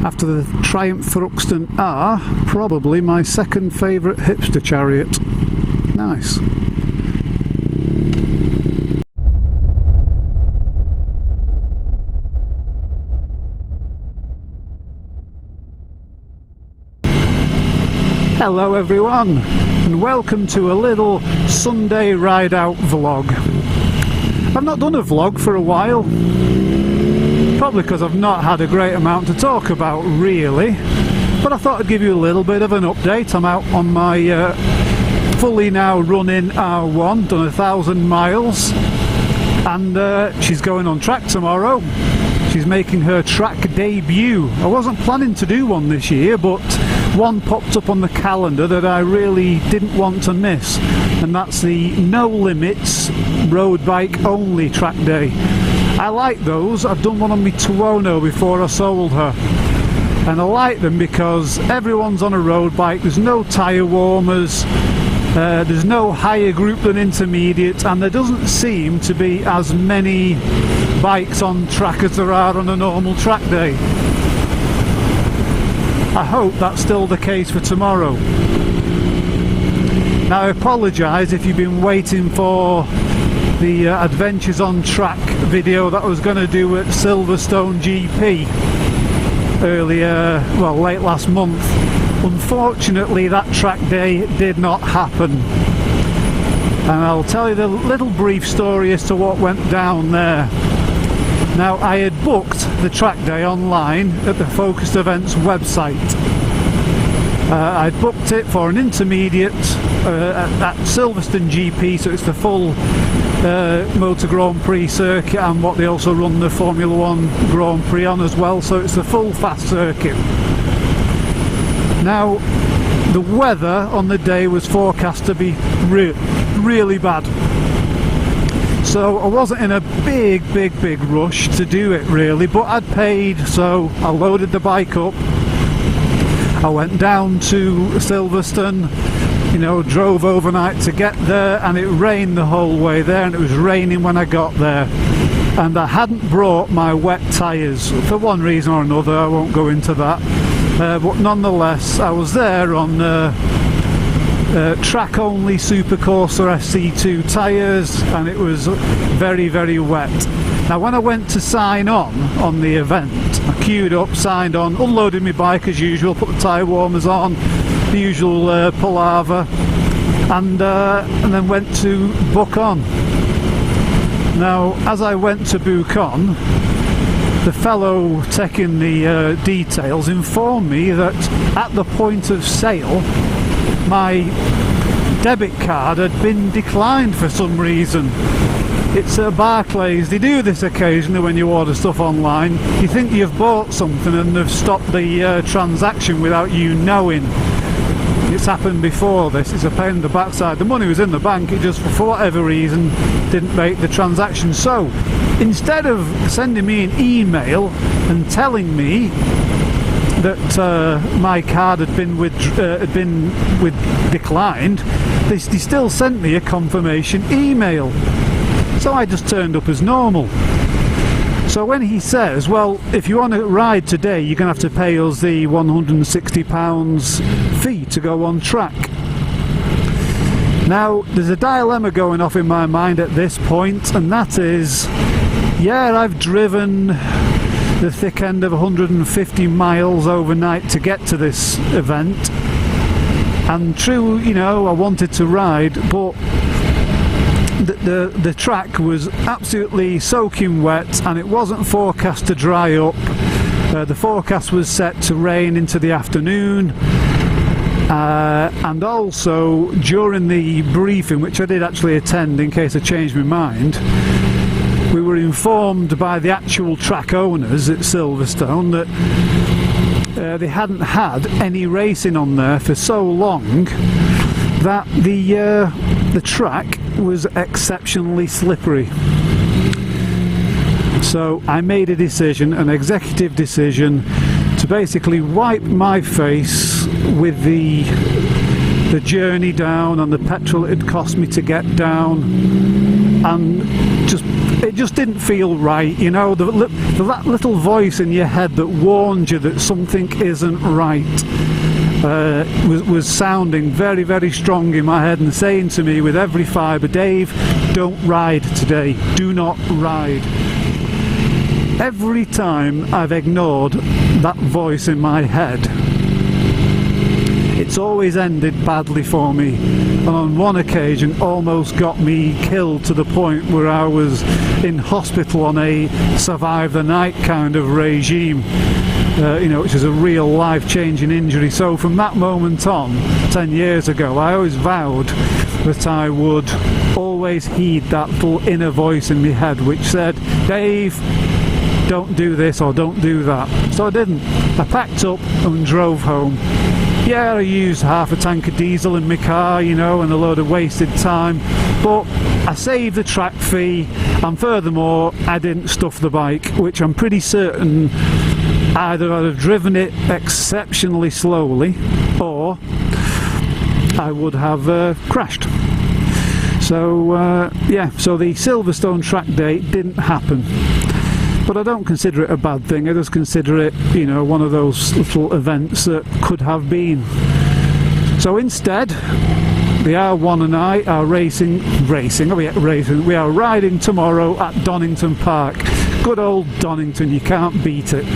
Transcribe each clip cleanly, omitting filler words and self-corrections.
after the Triumph Thruxton R, probably my second favourite hipster chariot. Nice. Hello everyone, and welcome to a little Sunday ride out vlog. I've not done a vlog for a while, probably because I've not had a great amount to talk about really, but I thought I'd give you a little bit of an update. I'm out on my fully now running R1, done 1,000 miles, and she's going on track tomorrow. She's making her track debut. I wasn't planning to do one this year, but one popped up on the calendar that I really didn't want to miss, and that's the No Limits road bike only track day. I like those. I've done one on my Tuono before I sold her, and I like them because everyone's on a road bike, there's no tyre warmers, there's no higher group than intermediate, and there doesn't seem to be as many bikes on track as there are on a normal track day. I hope that's still the case for tomorrow. Now I apologise if you've been waiting for the Adventures on Track video that I was going to do at Silverstone GP earlier, well, late last month. Unfortunately that track day did not happen, and I'll tell you the little brief story as to what went down there. Now, I had booked the track day online at the Focused Events website. I'd booked it for an intermediate at Silverstone GP, so it's the full Motor Grand Prix circuit, and what they also run the Formula 1 Grand Prix on as well, so it's the full fast circuit. Now, the weather on the day was forecast to be really bad. So I wasn't in a big rush to do it really, but I'd paid, so I loaded the bike up. I went down to Silverstone, you know, drove overnight to get there, and it rained the whole way there, and it was raining when I got there. And I hadn't brought my wet tyres, for one reason or another, I won't go into that. But nonetheless, I was there on track only Super Corsa SC2 tyres, and it was very wet. Now when I went to sign on the event, I queued up, signed on, unloaded my bike as usual, put the tyre warmers on, the usual palaver, and then went to book on. Now as I went to book on, the fellow taking the details informed me that at the point of sale my debit card had been declined for some reason. It's Barclays, they do this occasionally when you order stuff online. You think you've bought something and they've stopped the transaction without you knowing. It's happened before this, it's a pain in the backside. The money was in the bank, it just for whatever reason didn't make the transaction. So instead of sending me an email and telling me that my card had been declined, they still sent me a confirmation email. So I just turned up as normal. So when he says, well, if you want to ride today, you're going to have to pay us the £160 fee to go on track. Now, there's a dilemma going off in my mind at this point, and that is, yeah, I've driven the thick end of 150 miles overnight to get to this event, and true, you know, I wanted to ride, but the track was absolutely soaking wet, and it wasn't forecast to dry up. The forecast was set to rain into the afternoon, and also during the briefing, which I did actually attend in case I changed my mind, we were informed by the actual track owners at Silverstone that they hadn't had any racing on there for so long that the track was exceptionally slippery. So I made a decision, an executive decision, to basically wipe my face with the journey down and the petrol it had cost me to get down, and it just didn't feel right, you know, that little voice in your head that warned you that something isn't right was sounding very, very strong in my head and saying to me with every fibre, Dave, don't ride today, do not ride. Every time I've ignored that voice in my head, it's always ended badly for me, and on one occasion almost got me killed to the point where I was in hospital on a survive the night kind of regime, you know, which is a real life-changing injury. So from that moment on, 10 years ago, I always vowed that I would always heed that little inner voice in my head which said, Dave, don't do this or don't do that. So I didn't. I packed up and drove home. Yeah, I used half a tank of diesel in my car, you know, and a load of wasted time, but I saved the track fee, and furthermore I didn't stuff the bike, which I'm pretty certain either I'd have driven it exceptionally slowly or I would have crashed. So yeah, so the Silverstone track day didn't happen. But I don't consider it a bad thing, I just consider it, you know, one of those little events that could have been. So instead, the R1 and I are we are riding tomorrow at Donington Park. Good old Donington, you can't beat it.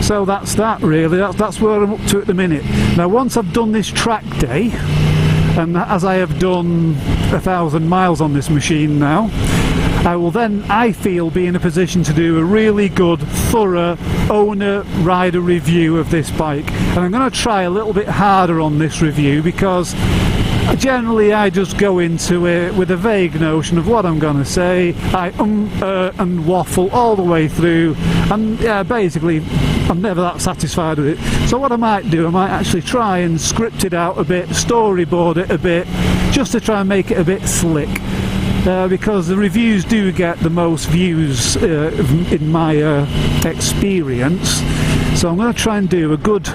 So that's that really, that's where I'm up to at the minute. Now once I've done this track day, and as I have done 1,000 miles on this machine now, I will then, I feel, be in a position to do a really good, thorough owner-rider review of this bike. And I'm going to try a little bit harder on this review because generally I just go into it with a vague notion of what I'm going to say. I and waffle all the way through, and yeah, basically I'm never that satisfied with it. So what I might do, I might actually try and script it out a bit, storyboard it a bit, just to try and make it a bit slick. Because the reviews do get the most views in my experience, so I'm going to try and do a good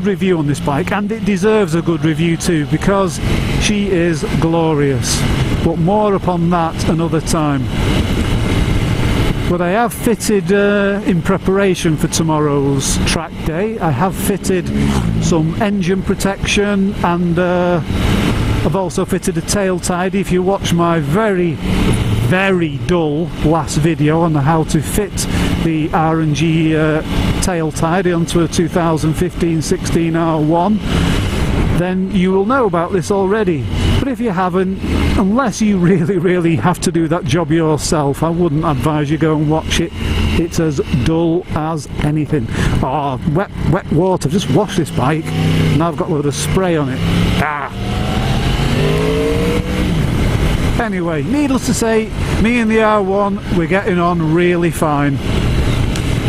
review on this bike, and it deserves a good review too because she is glorious, but more upon that another time. But I have fitted, in preparation for tomorrow's track day, I have fitted some engine protection, and I've also fitted a tail tidy. If you watch my very, very dull last video on how to fit the R&G tail tidy onto a 2015-16 R1, then you will know about this already. But if you haven't, unless you really, really have to do that job yourself, I wouldn't advise you go and watch it. It's as dull as anything. Oh, wet water. I've just washed this bike and I've got a load of spray on it. Anyway, needless to say, me and the R1, we're getting on really fine.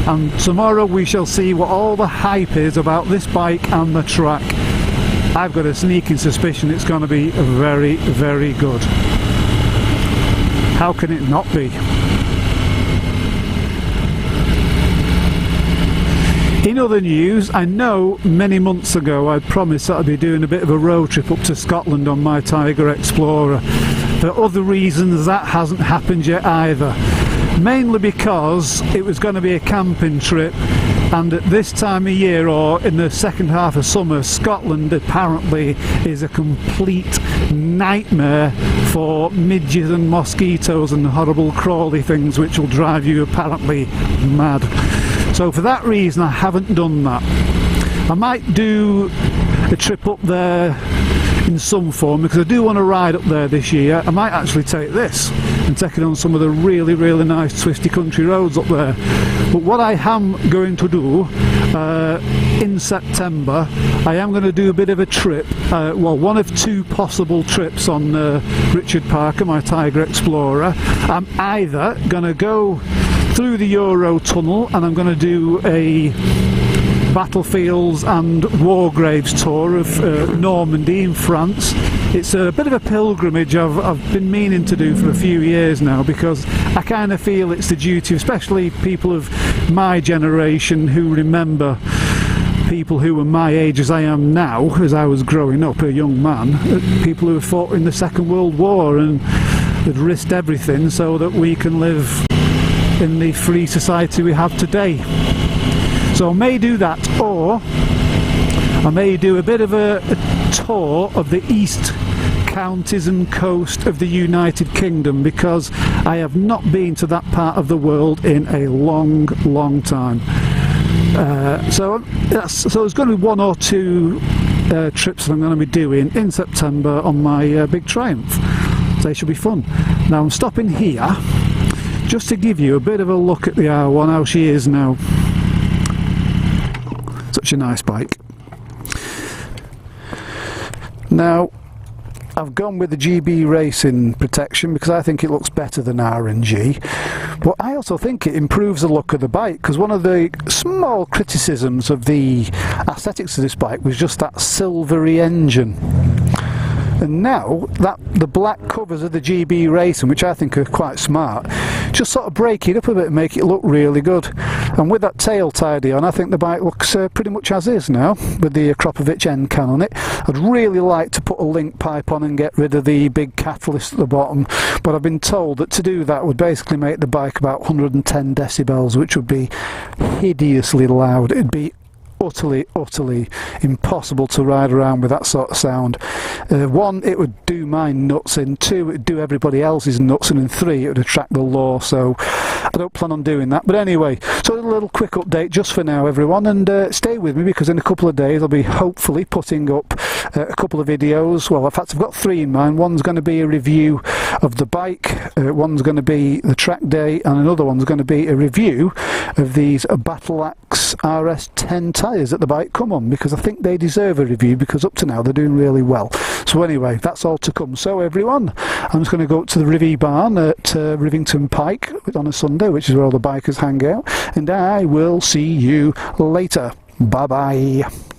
And tomorrow we shall see what all the hype is about this bike and the track. I've got a sneaking suspicion it's going to be very, very good. How can it not be? In other news, I know many months ago I promised that I'd be doing a bit of a road trip up to Scotland on my Tiger Explorer. For other reasons that hasn't happened yet either. Mainly because it was going to be a camping trip, and at this time of year, or in the second half of summer, Scotland apparently is a complete nightmare for midges and mosquitoes and horrible crawly things which will drive you apparently mad. So for that reason I haven't done that. I might do a trip up there in some form because I do want to ride up there this year. I might actually take this and take it on some of the really, really nice twisty country roads up there. But what I am going to do in September, I am going to do a bit of a trip, well, one of two possible trips on Richard Parker, my Tiger Explorer. I'm either going to go through the Euro Tunnel and I'm going to do a battlefields and war graves tour of Normandy in France. It's a bit of a pilgrimage I've been meaning to do for a few years now, because I kind of feel it's the duty, especially people of my generation who remember people who were my age as I am now, as I was growing up, a young man, people who fought in the Second World War, and they'd risked everything so that we can live in the free society we have today. So I may do that, or I may do a bit of a tour of the east counties and coast of the United Kingdom, because I have not been to that part of the world in a long time. So there's going to be one or two trips that I'm going to be doing in September on my big Triumph. So they should be fun. Now I'm stopping here just to give you a bit of a look at the R1, how she is now. Such a nice bike. Now I've gone with the GB Racing protection because I think it looks better than R&G, but I also think it improves the look of the bike, because one of the small criticisms of the aesthetics of this bike was just that silvery engine. And now that the black covers of the GB Racing, which I think are quite smart, just sort of break it up a bit and make it look really good. And with that tail tidy on, I think the bike looks pretty much as is now, with the Akropovich end can on it. I'd really like to put a link pipe on and get rid of the big catalyst at the bottom, but I've been told that to do that would basically make the bike about 110 decibels, which would be hideously loud. It'd be utterly impossible to ride around with that sort of sound. One, it would do my nuts in. Two, it would do everybody else's nuts in. And three, it would attract the law. So I don't plan on doing that. But anyway, so a little quick update just for now, everyone, and stay with me, because in a couple of days I'll be hopefully putting up a couple of videos. Well, in fact, I've got three in mind. One's going to be a review of the bike, one's going to be the track day, and another one's going to be a review of these Battle Axe RS10 tyres that the bike come on, because I think they deserve a review, because up to now they're doing really well. So anyway, that's all to come. So everyone, I'm just going to go up to the Rivy barn at Rivington Pike on a Sunday, which is where all the bikers hang out, and I will see you later. Bye bye.